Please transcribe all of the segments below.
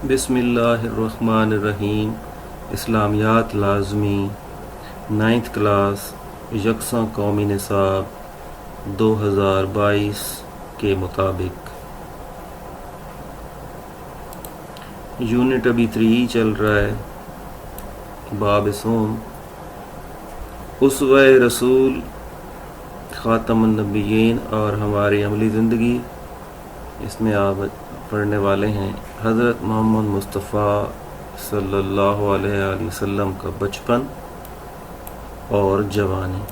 بسم اللہ الرحمن الرحیم۔ اسلامیات لازمی 9th کلاس یکساں قومی نصاب 2022 کے مطابق یونٹ ابھی 3 چل رہا ہے۔ باب صوم، اسوہ رسول، خاتم النبیین اور ہماری عملی زندگی، اس میں آپ پڑھنے والے ہیں حضرت محمد مصطفیٰ صلی اللہ علیہ وسلم کا بچپن اور جوانی،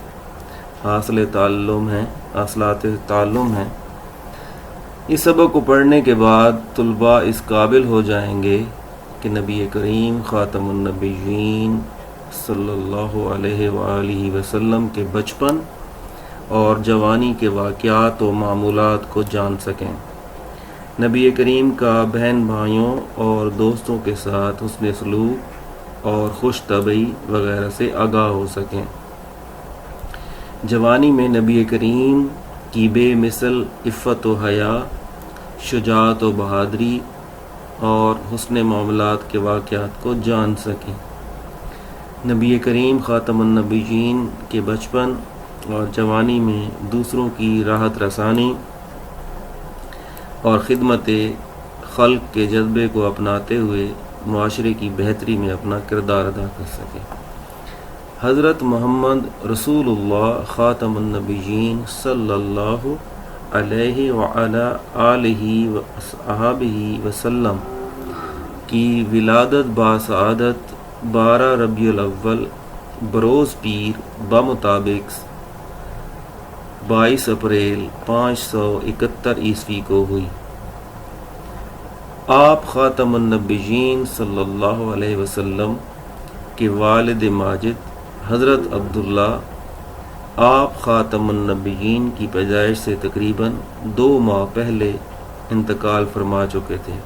حاصلات تعلم ہیں۔ اس سبق کو پڑھنے کے بعد طلباء اس قابل ہو جائیں گے کہ نبی کریم خاتم النبیین صلی اللہ علیہ وآلہ وسلم کے بچپن اور جوانی کے واقعات و معمولات کو جان سکیں، نبی کریم کا بہن بھائیوں اور دوستوں کے ساتھ حسن سلوک اور خوش طبعی وغیرہ سے آگاہ ہو سکیں۔ جوانی میں نبی کریم کی بے مثل عفت و حیا، شجاعت و بہادری اور حسن معاملات کے واقعات کو جان سکیں۔ نبی کریم خاتم النبیین کے بچپن اور جوانی میں دوسروں کی راحت رسانی اور خدمت خلق کے جذبے کو اپناتے ہوئے معاشرے کی بہتری میں اپنا کردار ادا کر سکے۔ حضرت محمد رسول اللہ خاتم النبیین صلی اللہ علیہ وعلی آلہ وصحبہ وسلم کی ولادت باسعادت 12 ربیع الاول بروز پیر بمطابق 22 اپریل 571 عیسوی کو ہوئی۔ آپ خاتم النبیین صلی اللہ علیہ وسلم کے والد ماجد حضرت عبداللہ آپ خاتم النبیین کی پیدائش سے تقریباً 2 ماہ پہلے انتقال فرما چکے تھے۔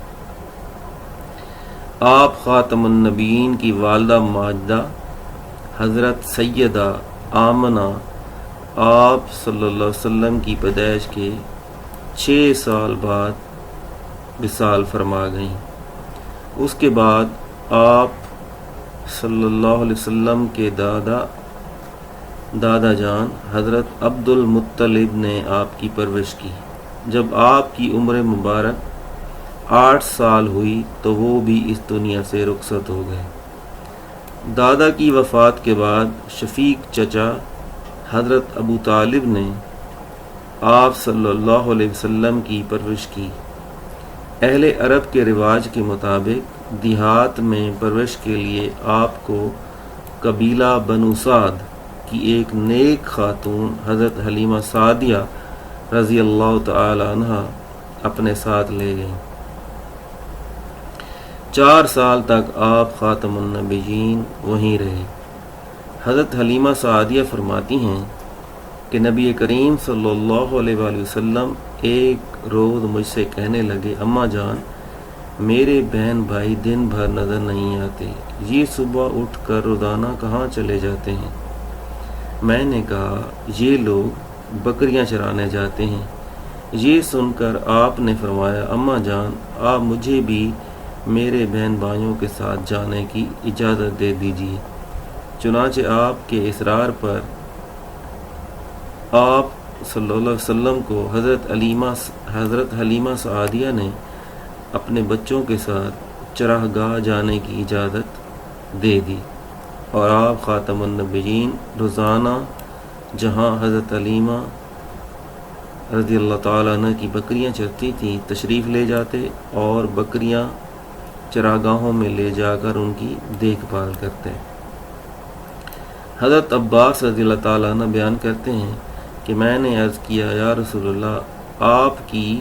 آپ خاتم النبیین کی والدہ ماجدہ حضرت سیدہ آمنہ آپ صلی اللہ علیہ وسلم کی پیدائش کے 6 سال بعد وصال فرما گئیں۔ اس کے بعد آپ صلی اللہ علیہ وسلم کے دادا جان حضرت عبد المطلب نے آپ کی پرورش کی۔ جب آپ کی عمر مبارک 8 سال ہوئی تو وہ بھی اس دنیا سے رخصت ہو گئے۔ دادا کی وفات کے بعد شفیق چچا حضرت ابو طالب نے آپ صلی اللہ علیہ وسلم کی پرورش کی۔ اہل عرب کے رواج کے مطابق دیہات میں پرورش کے لیے آپ کو قبیلہ بنو سعد کی ایک نیک خاتون حضرت حلیمہ سعدیہ رضی اللہ تعالی عنہا اپنے ساتھ لے گئیں۔ 4 سال تک آپ خاتم النبیین وہیں رہے۔ حضرت حلیمہ سعدیہ فرماتی ہیں کہ نبی کریم صلی اللہ علیہ وآلہ وسلم ایک روز مجھ سے کہنے لگے، اماں جان، میرے بہن بھائی دن بھر نظر نہیں آتے، یہ صبح اٹھ کر روزانہ کہاں چلے جاتے ہیں؟ میں نے کہا، یہ لوگ بکریاں چرانے جاتے ہیں۔ یہ سن کر آپ نے فرمایا، اماں جان، آپ مجھے بھی میرے بہن بھائیوں کے ساتھ جانے کی اجازت دے دیجیے۔ چنانچہ آپ کے اصرار پر آپ صلی اللہ علیہ وسلم کو حضرت حلیمہ سعدیہ نے اپنے بچوں کے ساتھ چراگاہ جانے کی اجازت دے دی، اور آپ خاتم النبیین روزانہ جہاں حضرت حلیمہ رضی اللہ تعالیٰ عنہ کی بکریاں چرتی تھیں تشریف لے جاتے اور بکریاں چراگاہوں میں لے جا کر ان کی دیکھ بھال کرتے۔ حضرت عباس رضی اللہ تعالیٰ عنہ بیان کرتے ہیں کہ میں نے عرض کیا، یا رسول اللہ، آپ کی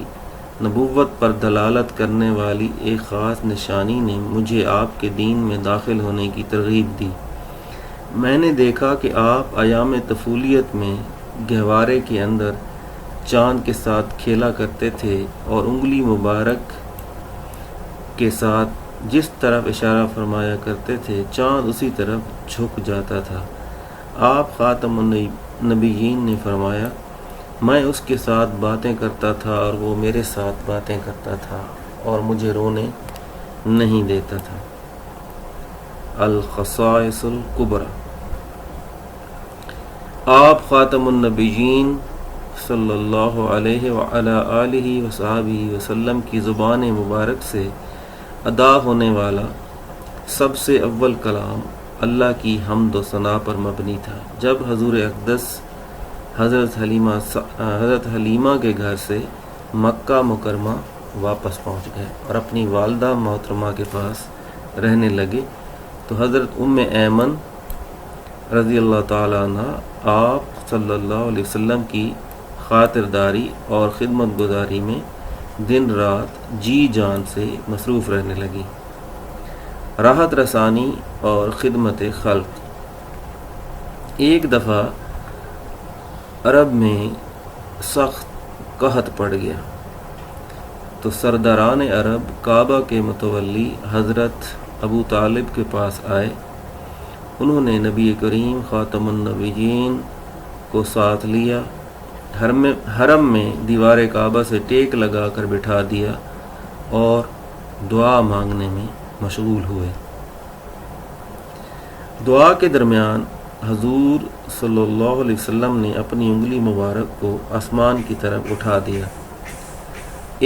نبوت پر دلالت کرنے والی ایک خاص نشانی نے مجھے آپ کے دین میں داخل ہونے کی ترغیب دی۔ میں نے دیکھا کہ آپ ایام طفولیت میں گہوارے کے اندر چاند کے ساتھ کھیلا کرتے تھے اور انگلی مبارک کے ساتھ جس طرف اشارہ فرمایا کرتے تھے چاند اسی طرف جھک جاتا تھا۔ آپ خاتم النبیین نے فرمایا، میں اس کے ساتھ باتیں کرتا تھا اور وہ میرے ساتھ باتیں کرتا تھا اور مجھے رونے نہیں دیتا تھا۔ الخصائص الکبریٰ، آپ خاتم النبیین صلی اللہ علیہ وعلی آلہ وصحبہ وسلم کی زبان مبارک سے ادا ہونے والا سب سے اول کلام اللہ کی حمد و ثنا پر مبنی تھا۔ جب حضور اقدس حضرت حلیمہ کے گھر سے مکہ مکرمہ واپس پہنچ گئے اور اپنی والدہ محترمہ کے پاس رہنے لگے تو حضرت ایمن رضی اللہ تعالیٰ عنہ آپ صلی اللہ علیہ وسلم کی خاطرداری اور خدمت گزاری میں دن رات جی جان سے مصروف رہنے لگی۔ راحت رسانی اور خدمت خلق۔ ایک دفعہ عرب میں سخت قحط پڑ گیا تو سرداران عرب کعبہ کے متولی حضرت ابو طالب کے پاس آئے۔ انہوں نے نبی کریم خاتم النبیین کو ساتھ لیا، حرم میں دیوار کعبہ سے ٹیک لگا کر بٹھا دیا اور دعا مانگنے میں مشغول ہوئے۔ دعا کے درمیان حضور صلی اللہ علیہ وسلم نے اپنی انگلی مبارک کو آسمان کی طرف اٹھا دیا۔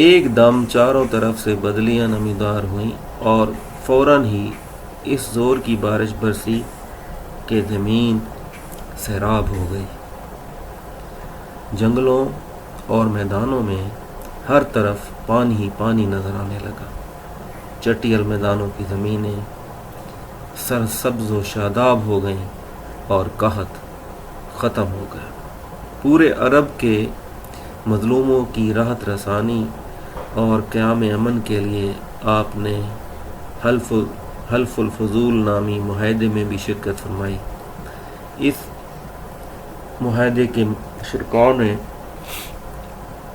ایک دم چاروں طرف سے بدلیاں نمیدار ہوئیں اور فوراً ہی اس زور کی بارش برسی کہ زمین سیراب ہو گئی۔ جنگلوں اور میدانوں میں ہر طرف پانی ہی پانی نظر آنے لگا۔ چٹیل میدانوں کی زمینیں سرسبز و شاداب ہو گئیں اور قحط ختم ہو گیا۔ پورے عرب کے مظلوموں کی راحت رسانی اور قیام امن کے لیے آپ نے حلف الفضول نامی معاہدے میں بھی شرکت فرمائی۔ اس معاہدے کے شرکاء نے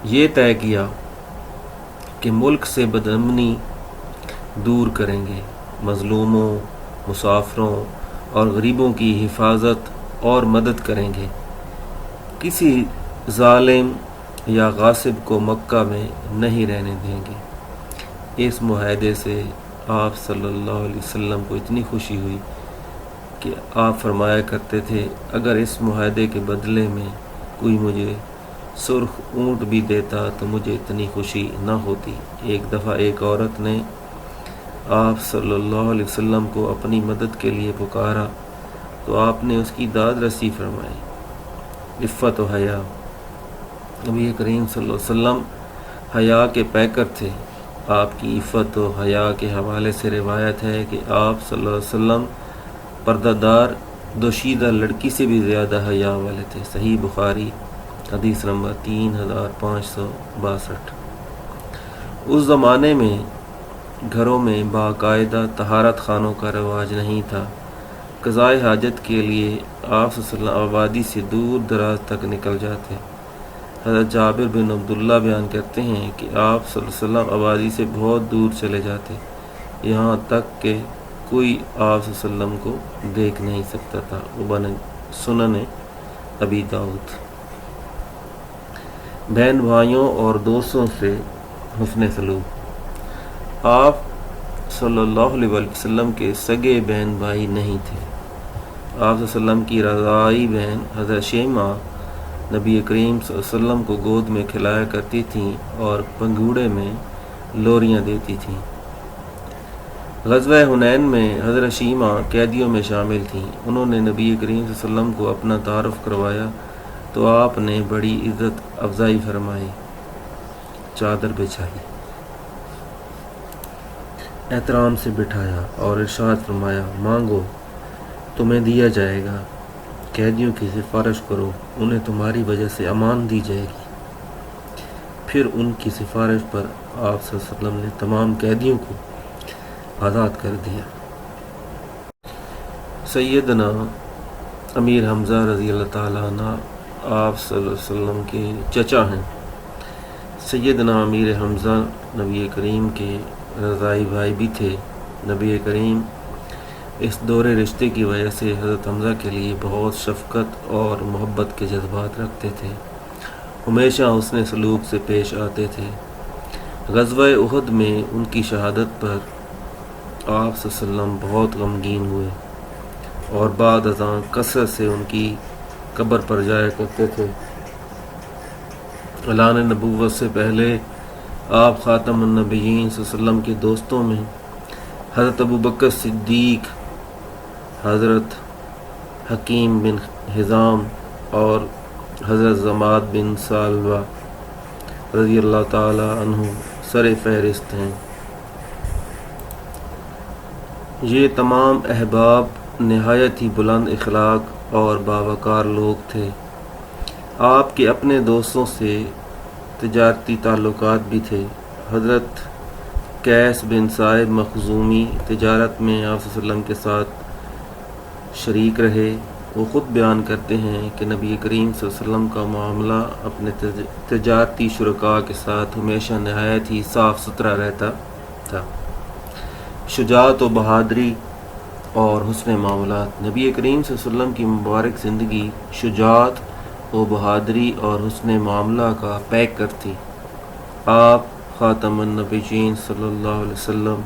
یہ طے کیا کہ ملک سے بدامنی دور کریں گے، مظلوموں، مسافروں اور غریبوں کی حفاظت اور مدد کریں گے، کسی ظالم یا غاصب کو مکہ میں نہیں رہنے دیں گے۔ اس معاہدے سے آپ صلی اللہ علیہ وسلم کو اتنی خوشی ہوئی کہ آپ فرمایا کرتے تھے اگر اس معاہدے کے بدلے میں کوئی مجھے سرخ اونٹ بھی دیتا تو مجھے اتنی خوشی نہ ہوتی۔ ایک دفعہ ایک عورت نے آپ صلی اللہ علیہ وسلم کو اپنی مدد کے لیے پکارا تو آپ نے اس کی داد رسی فرمائی۔ عفت و حیا، نبی کریم صلی اللہ علیہ وسلم حیا کے پیکر تھے۔ آپ کی عفت و حیا کے حوالے سے روایت ہے کہ آپ صلی اللہ علیہ وسلم پردہ دار دوشیدہ لڑکی سے بھی زیادہ حیا والے تھے۔ صحیح بخاری حدیث نمبر 3562۔ اس زمانے میں گھروں میں باقاعدہ طہارت خانوں کا رواج نہیں تھا۔ قضائے حاجت کے لیے آپ صلی اللہ علیہ وسلم آبادی سے دور دراز تک نکل جاتے۔ حضرت جابر بن عبداللہ بیان کرتے ہیں کہ آپ صلی اللہ علیہ وسلم آبادی سے بہت دور چلے جاتے، یہاں تک کہ کوئی آپ صلی اللہ علیہ وسلم کو دیکھ نہیں سکتا تھا۔ سنن ابی داؤد۔ بہن بھائیوں اور دوستوں سے حسن سلوک۔ آپ صلی اللہ علیہ وسلم کے سگے بہن بھائی نہیں تھے۔ آپ صلی اللہ علیہ وسلم کی رضاعی بہن حضرت شیمہ نبی کریم صلی اللہ علیہ وسلم کو گود میں کھلایا کرتی تھیں اور پنگوڑے میں لوریاں دیتی تھیں۔ غزوہ حنین میں حضرت شیمہ قیدیوں میں شامل تھیں۔ انہوں نے نبی کریم صلی اللہ علیہ وسلم کو اپنا تعارف کروایا تو آپ نے بڑی عزت افزائی فرمائی، چادر بچھائی، احترام سے بٹھایا اور ارشاد فرمایا مانگو تمہیں دیا جائے گا، قیدیوں کی سفارش کرو انہیں تمہاری وجہ سے امان دی جائے گی۔ پھر ان کی سفارش پر آپ صلی اللہ علیہ وسلم نے تمام قیدیوں کو آزاد کر دیا۔ سیدنا امیر حمزہ رضی اللہ تعالیٰ عنہ آپ صلی اللہ علیہ وسلم کے چچا ہیں۔ سیدنا امیر حمزہ نبی کریم کے رضائی بھائی بھی تھے۔ نبی کریم اس دور رشتے کی وجہ سے حضرت حمزہ کے لیے بہت شفقت اور محبت کے جذبات رکھتے تھے، ہمیشہ حسن سلوک سے پیش آتے تھے۔ غزوہ احد میں ان کی شہادت پر آپ صلی اللہ علیہ وسلم بہت غمگین ہوئے اور بعد ازاں کثرت سے ان کی قبر پر جایا کرتے تھے۔ اعلان نبوت سے پہلے آپ خاتم النبیین صلی اللہ علیہ وسلم کے دوستوں میں حضرت ابوبکر صدیق، حضرت حکیم بن حزام اور حضرت زماد بن سالبہ رضی اللہ تعالی عنہ سر فہرست ہیں۔ یہ تمام احباب نہایت ہی بلند اخلاق اور باوقار لوگ تھے۔ آپ کے اپنے دوستوں سے تجارتی تعلقات بھی تھے۔ حضرت قیس بن صائب مخزومی تجارت میں آپ صلی اللہ علیہ وسلم کے ساتھ شریک رہے۔ وہ خود بیان کرتے ہیں کہ نبی کریم صلی اللہ علیہ وسلم کا معاملہ اپنے تجارتی شرکاء کے ساتھ ہمیشہ نہایت ہی صاف ستھرا رہتا تھا۔ شجاعت و بہادری اور حسن معاملات۔ نبی کریم صلی اللہ علیہ وسلم کی مبارک زندگی شجاعت و بہادری اور حسن معاملہ کا پیکر تھی۔ آپ خاتم النبیین صلی اللہ علیہ وسلم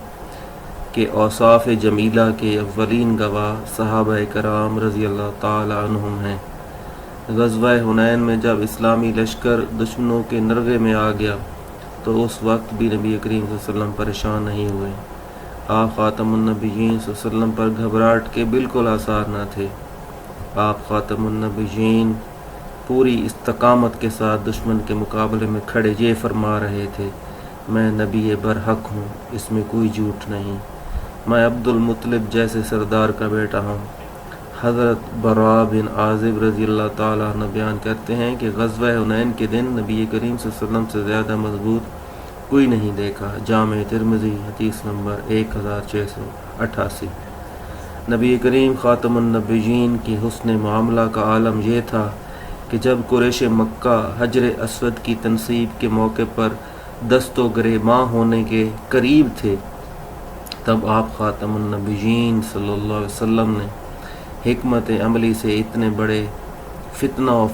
کے اوصاف جمیلہ کے اولین گواہ صحابہ کرام رضی اللہ تعالی عنہم ہیں۔ غزوہ حنین میں جب اسلامی لشکر دشمنوں کے نرغے میں آ گیا تو اس وقت بھی نبی کریم صلی اللہ علیہ وسلم پریشان نہیں ہوئے۔ آپ خاتم النبیین صلی اللہ علیہ وسلم پر گھبراہٹ کے بالکل آثار نہ تھے۔ آپ خاتم النبیین پوری استقامت کے ساتھ دشمن کے مقابلے میں کھڑے یہ فرما رہے تھے، میں نبی برحق ہوں، اس میں کوئی جھوٹ نہیں، میں عبد المطلب جیسے سردار کا بیٹا ہوں۔ حضرت براء بن عازب رضی اللہ تعالیٰ عنہ بیان کرتے ہیں کہ غزوہ حنین کے دن نبی کریم صلی اللہ علیہ وسلم سے زیادہ مضبوط کوئی نہیں دیکھا۔ جامع ترمذی حدیث نمبر 1688۔ نبی کریم خاتم النبیین کی حسن معاملہ کا عالم یہ تھا کہ جب قریش مکہ حجر اسود کی تنصیب کے موقع پر دست و گریباں ہونے کے قریب تھے، تب آپ خاتم النبیین صلی اللہ علیہ وسلم نے حکمت عملی سے اتنے بڑے فتنہ و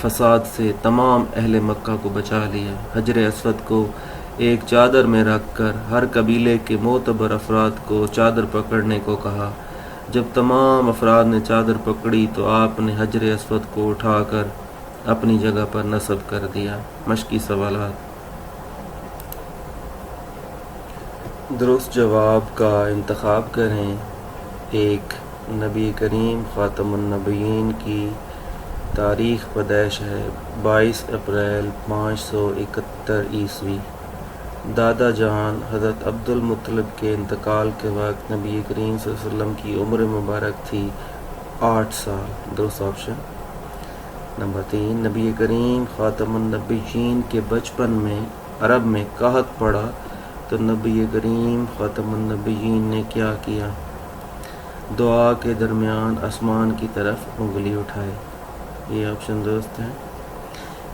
فساد سے تمام اہل مکہ کو بچا لیا۔ حجر اسود کو ایک چادر میں رکھ کر ہر قبیلے کے معتبر افراد کو چادر پکڑنے کو کہا۔ جب تمام افراد نے چادر پکڑی تو آپ نے حجر اسود کو اٹھا کر اپنی جگہ پر نصب کر دیا۔ مشقی سوالات۔ درست جواب کا انتخاب کریں۔ 1. نبی کریم خاتم النبیین کی تاریخ پیدائش ہے 22 اپریل 571 عیسوی۔ دادا جان حضرت عبد المطلب کے انتقال کے وقت نبی کریم صلی اللہ علیہ وسلم کی عمر مبارک تھی 8 سال۔ درست آپشن۔ نمبر 3. نبی کریم خاتم النبیین کے بچپن میں عرب میں قحط پڑا تو نبی کریم خاتم النبیین نے کیا کیا؟ دعا کے درمیان آسمان کی طرف انگلی اٹھائے۔ یہ آپشن درست ہیں۔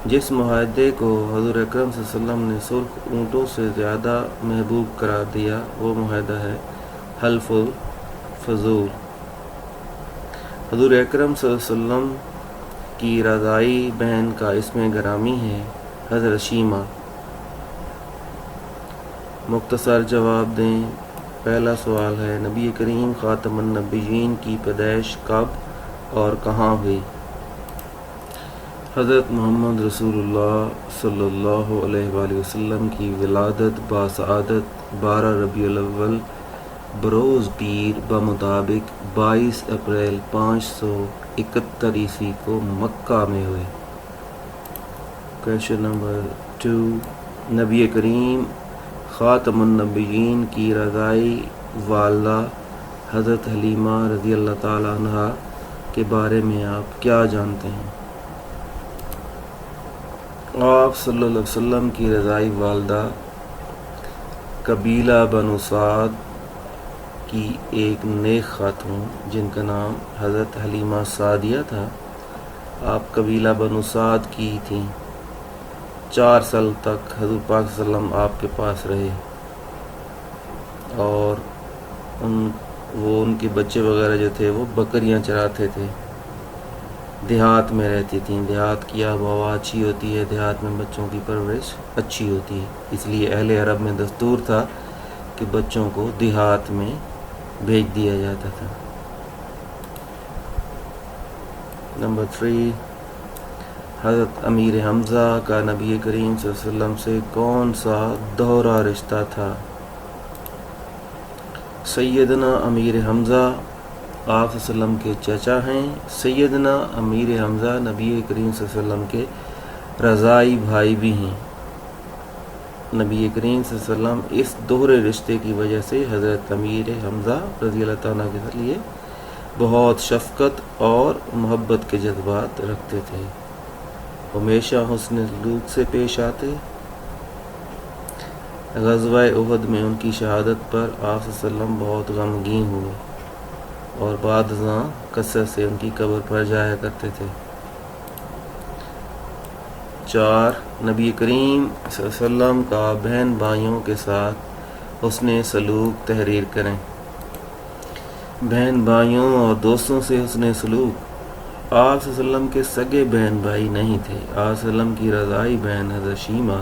جس معاہدے کو حضور اکرم صلی اللہ علیہ وسلم نے سرخ اونٹوں سے زیادہ محبوب قرار دیا وہ معاہدہ ہے حلف الفضول۔ حضور اکرم صلی اللہ علیہ وسلم کی رضائی بہن کا اسم گرامی ہے حضرت شیمہ۔ مختصر جواب دیں۔ پہلا سوال ہے نبی کریم خاتم النبیین کی پیدائش کب اور کہاں ہوئی؟ حضرت محمد رسول اللہ صلی اللہ علیہ وآلہ وسلم کی ولادت باسعادت 12 ربیع الاول بروز پیر بمطابق 22 اپریل 571 عیسوی کو مکہ میں ہوئے۔ کویشچن نمبر 2، نبی کریم خاتم النبیین کی رضائی والدہ حضرت حلیمہ رضی اللہ تعالی عنہا کے بارے میں آپ کیا جانتے ہیں؟ آپ صلی اللہ علیہ وسلم کی رضائی والدہ قبیلہ بنو سعد کی ایک نیک خاتون جن کا نام حضرت حلیمہ سعدیہ تھا، آپ قبیلہ بنو سعد کی تھیں۔ 4 سال تک حضور پاک صلی اللہ علیہ وسلم آپ کے پاس رہے اور ان کے بچے وغیرہ جو تھے وہ بکریاں چراتے تھے، دیہات میں رہتی تھیں۔ دیہات کی آب و ہوا اچھی ہوتی ہے، دیہات میں بچوں کی پرورش اچھی ہوتی ہے، اس لیے اہل عرب میں دستور تھا کہ بچوں کو دیہات میں بھیج دیا جاتا تھا۔ نمبر 3، حضرت امیر حمزہ کا نبی کریم صلی اللہ علیہ وسلم سے کون سا دوہرا رشتہ تھا؟ سیدنا امیر حمزہ آپ صلی اللہ علیہ وسلم کے چچا ہیں۔ سیدنا امیر حمزہ نبی کریم صلی اللہ علیہ وسلم کے رضائی بھائی بھی ہیں۔ نبی کریم صلی اللہ علیہ وسلم اس دوہرے رشتے کی وجہ سے حضرت امیر حمزہ رضی اللہ تعالیٰ کے لیے بہت شفقت اور محبت کے جذبات رکھتے تھے، ہمیشہ حسن سلوک سے پیش آتے۔ غزوہ احد میں ان کی شہادت پر آپ صلی اللہ علیہ وسلم بہت غمگین ہوئے اور بعد ازاں کثرت سے ان کی قبر پر جایا کرتے تھے۔ 4، نبی کریم صلی اللہ علیہ وسلم کا بہن بھائیوں کے ساتھ حسن سلوک تحریر کریں۔ بہن بھائیوں اور دوستوں سے حسن سلوک۔ آپ صلی اللہ علیہ وسلم کے سگے بہن بھائی نہیں تھے۔ آپ صلی اللہ علیہ وسلم کی رضائی بہن حضرت شیمہ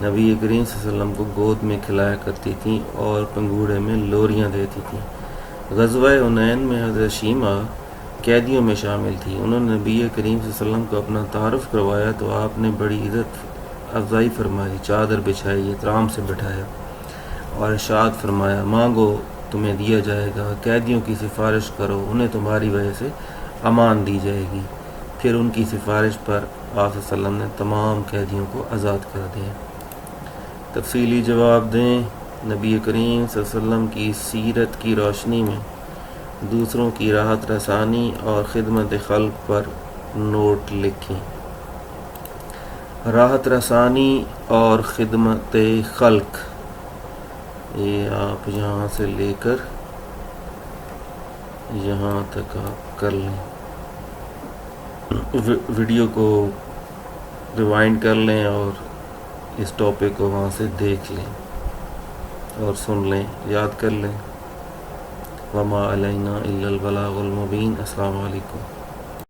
نبی کریم صلی اللہ علیہ وسلم کو گود میں کھلایا کرتی تھیں اور پنگوڑے میں لوریاں دیتی تھیں۔ غزوہ حنین میں حضرت شیمہ قیدیوں میں شامل تھی۔ انہوں نے نبی کریم صلی اللہ علیہ وسلم کو اپنا تعارف کروایا تو آپ نے بڑی عزت افزائی فرمائی، چادر بچھائی، احترام سے بٹھایا اور ارشاد فرمایا، مانگو تمہیں دیا جائے گا، قیدیوں کی سفارش کرو، انہیں تمہاری وجہ سے امان دی جائے گی۔ پھر ان کی سفارش پر آپ صلی اللہ علیہ وسلم نے تمام قیدیوں کو آزاد کر دیا۔ تفصیلی جواب دیں۔ نبی کریم صلی اللہ علیہ وسلم کی سیرت کی روشنی میں دوسروں کی راحت رسانی اور خدمت خلق پر نوٹ لکھیں۔ راحت رسانی اور خدمت خلق، یہ آپ یہاں سے لے کر یہاں تک آپ کر لیں، ویڈیو کو ریوائنڈ کر لیں اور اس ٹاپک کو وہاں سے دیکھ لیں اور سن لیں، یاد کر لیں۔ وما علینا الا البلاغ المبین۔ السلام علیکم۔